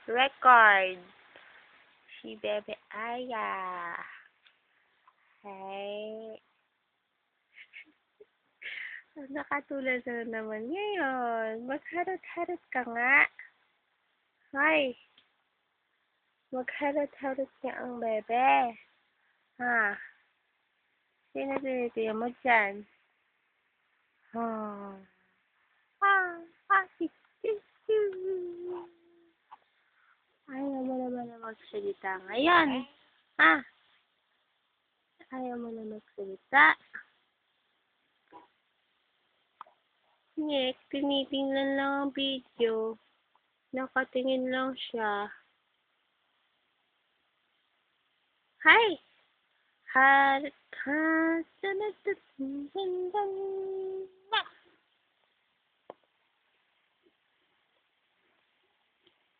Record. Si Bebe Aya. Hey. Nakatulad na naman ngayon. Magharot-harot ka nga. Hoy. Magharot-harot ka ang bebe. Ha? Sino tinitiyo mo dyan? Ah. Ayaw mo naman na magsalita ngayon. Ha? Ayaw mo na magsalita. Nick, tinitingnan lang ang video. Nakatingin lang siya. Hi! Harit ka sa nagtatingin.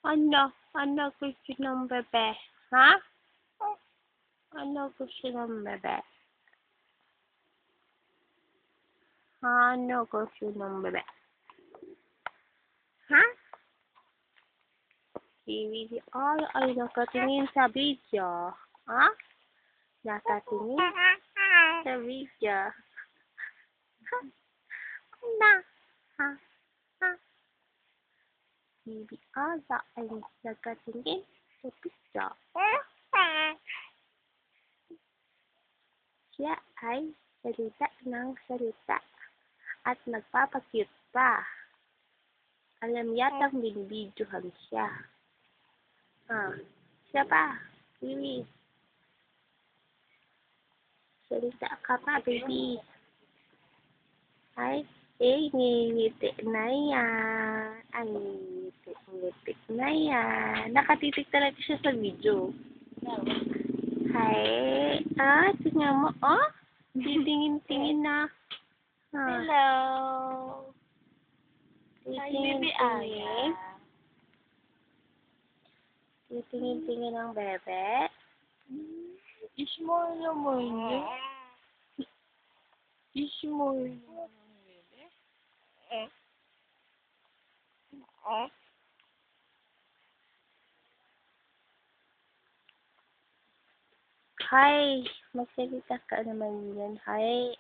Ano gusto ng bebe? Ha? Ano gusto ng bebe? Ano gusto ng bebe? Ha? Si Willie ay nakatingin sa video. Ha? Nakatingin sa video. Ha? Ha? Ha? Bibi Aga ay nakatingin sa video. Siya ay salita ng salita at nagpapakyut pa. Alam yatang binibidyohan siya. Siya pa. Bibi. Salita ka pa, baby. Ay, ngiti na yan. Ay, ngiti na yan. Nakatitig talaga siya sa video. Hi. Tingnan mo. Titingin-tingin na. Hello. Titingin-tingin. Titingin-tingin ang bebe. Ismore naman niya. Ismore naman bebe. Hi. Magsalita ka naman yan. Hi.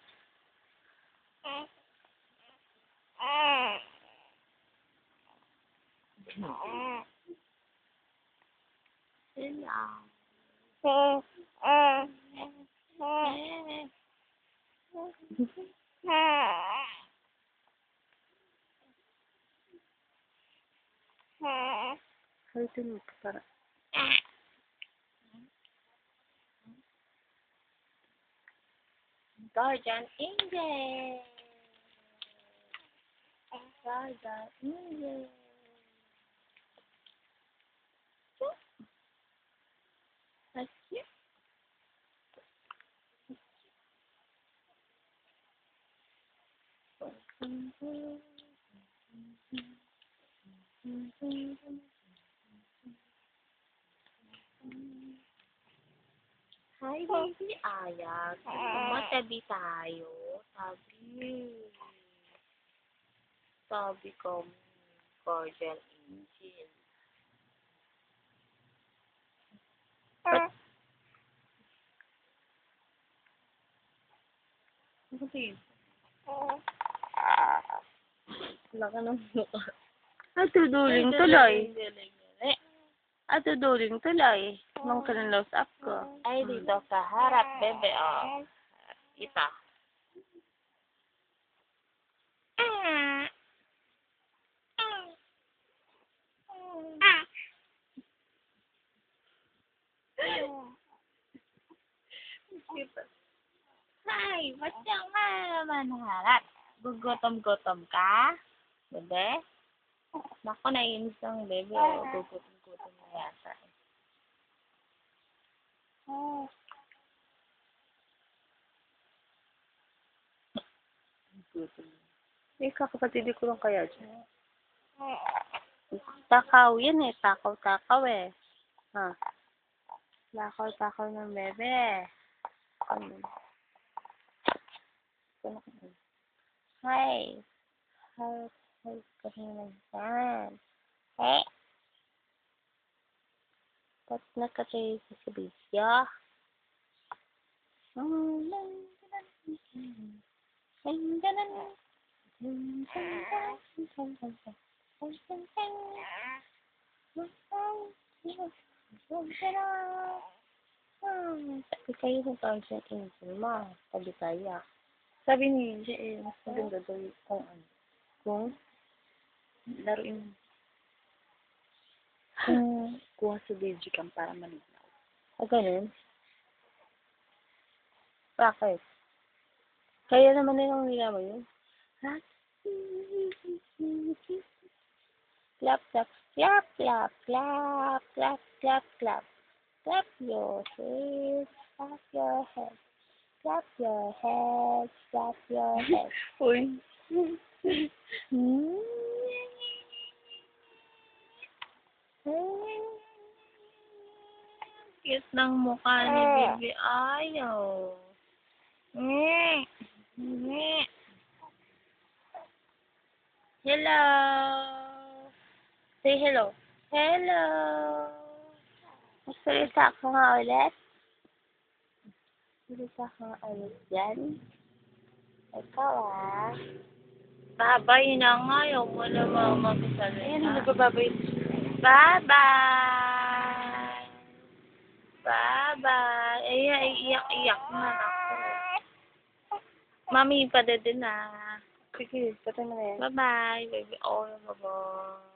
Halitin mo para. Guardian Angel. Guardian Angel. That's cute. Hi, baby Aya. Matabi tayo. Sabi ko, Guardian Angel. Bakit? Wala ka ng mukha. Tuduling tuloy. Tuduling tuloy. Nung kanilose up ko. Ay, dito sa harap, bebe, Ito. Hi, ba't yung naman harap? Gugutom-gutom ka? Bebe? Naku, naiinis ang bebe. Gugutom-gutom na yata. Gugutom. Kakapatid ko lang kaya dyan. Takaw yan eh. Takaw-takaw eh. Takaw-takaw ng bebe. Hi. Hi ka naman dyan. Hey. Ba't nakatay sa video? Sabi kayo ng Thousand Angel mo. Sabi kaya. Sabi ni Angel, mas maganda daw kung ano. Kung laruin mo. Kung kuha sa Digicam para malinaw. O ganun? Bakit? Kaya naman na yung nila mo yun. Ha? Clap, clap, clap, clap, clap, clap, clap, clap. Clap your hands, clap your head. Clap your head, clap your head. Uy. Cute ng mukha ni Bibi Ayaw. Hello. Say hello. Hello. Magsalita ka nga ulit. Magsalita ka nga ulit dyan. Ikaw Babay na nga. Ayaw mo na magsalita. Ayan, nagbababay. Bye-bye. Bye-bye. Ay, iyak-iyak na ako. Mami, padede na. Sige, patay mo na yan. Bye-bye, baby. Oh, bye-bye.